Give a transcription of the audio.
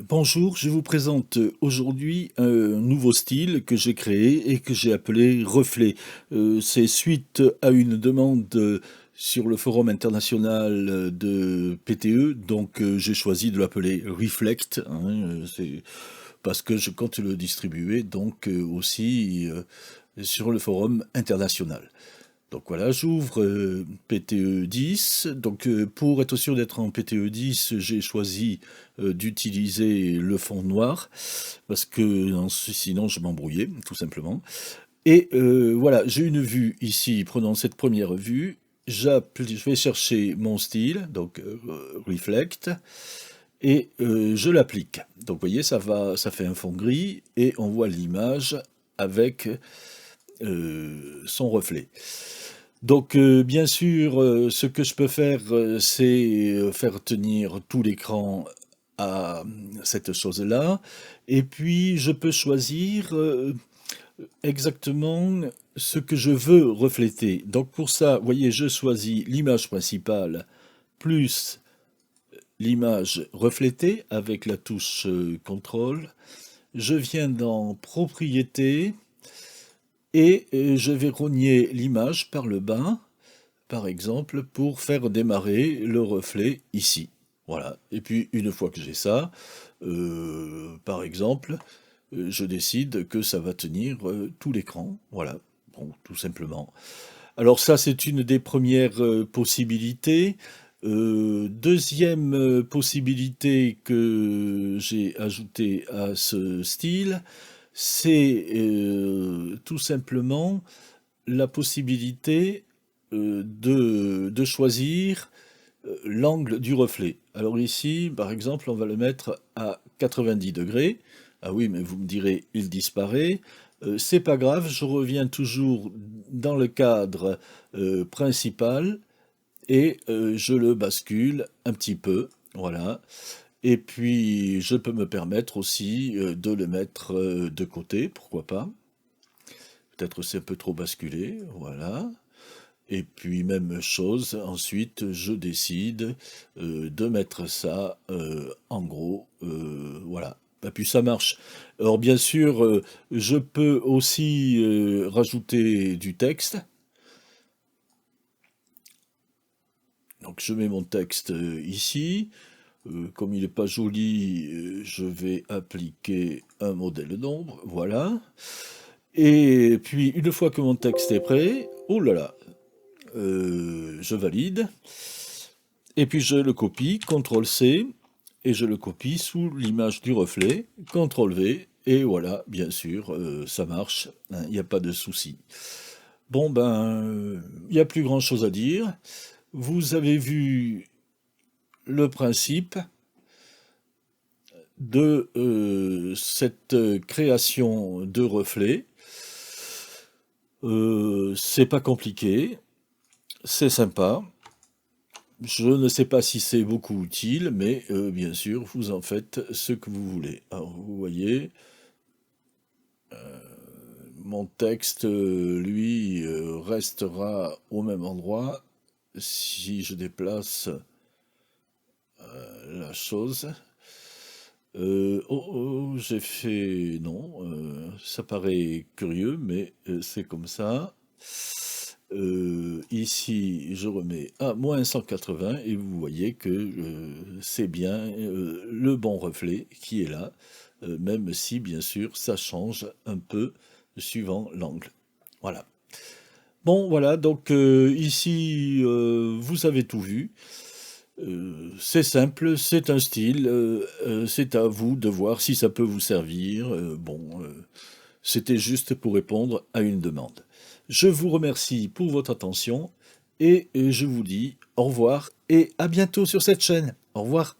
Bonjour, je vous présente aujourd'hui un nouveau style que j'ai créé et que j'ai appelé Reflet. C'est suite à une demande sur le forum international de PTE, donc j'ai choisi de l'appeler Reflect, hein, c'est parce que je compte le distribuer donc aussi sur le forum international. Donc voilà, j'ouvre PTE 10. Donc pour être sûr d'être en PTE 10, j'ai choisi d'utiliser le fond noir parce que sinon je m'embrouillais tout simplement. Et voilà, j'ai une vue ici. Prenons cette première vue. Je vais chercher mon style, donc Reflect, et je l'applique. Donc vous voyez, ça fait un fond gris et on voit l'image avec son reflet. Donc, bien sûr, ce que je peux faire, c'est faire tenir tout l'écran à cette chose-là. Et puis, je peux choisir exactement ce que je veux refléter. Donc, pour ça, vous voyez, je choisis l'image principale plus l'image reflétée avec la touche contrôle. Je viens dans Propriétés et je vais rogner l'image par le bas, par exemple, pour faire démarrer le reflet ici. Voilà. Et puis, une fois que j'ai ça, par exemple, je décide que ça va tenir tout l'écran. Voilà. Bon, tout simplement. Alors ça, c'est une des premières possibilités. Deuxième possibilité que j'ai ajoutée à ce style, c'est tout simplement la possibilité de choisir l'angle du reflet. Alors ici, par exemple, on va le mettre à 90 degrés. Ah oui, mais vous me direz, il disparaît. C'est pas grave, je reviens toujours dans le cadre principal et je le bascule un petit peu. Voilà. Et puis, je peux me permettre aussi de le mettre de côté, pourquoi pas. Peut-être c'est un peu trop basculé, voilà. Et puis même chose, ensuite je décide de mettre ça en gros, voilà. Et puis ça marche. Alors bien sûr, je peux aussi rajouter du texte. Donc je mets mon texte ici. Comme il n'est pas joli, je vais appliquer un modèle d'ombre, voilà. Et puis une fois que mon texte est prêt, oh là là, je valide. Et puis je le copie, CTRL-C, et je le copie sous l'image du reflet, CTRL-V, et voilà, bien sûr, ça marche, il n'y a pas de souci. Bon ben, il n'y a plus grand chose à dire. Vous avez vu le principe de cette création de reflets. C'est pas compliqué, c'est sympa. Je ne sais pas si c'est beaucoup utile, mais bien sûr, vous en faites ce que vous voulez. Alors, vous voyez, mon texte, lui, restera au même endroit si je déplace la chose. Oh, oh, j'ai fait... Non, ça paraît curieux, mais c'est comme ça. Ici, je remets à moins 180 et vous voyez que c'est bien le bon reflet qui est là, même si bien sûr ça change un peu suivant l'angle. Voilà. Bon, voilà, donc ici vous avez tout vu. C'est simple, c'est un style, c'est à vous de voir si ça peut vous servir. Bon, c'était juste pour répondre à une demande. Je vous remercie pour votre attention et je vous dis au revoir et à bientôt sur cette chaîne. Au revoir.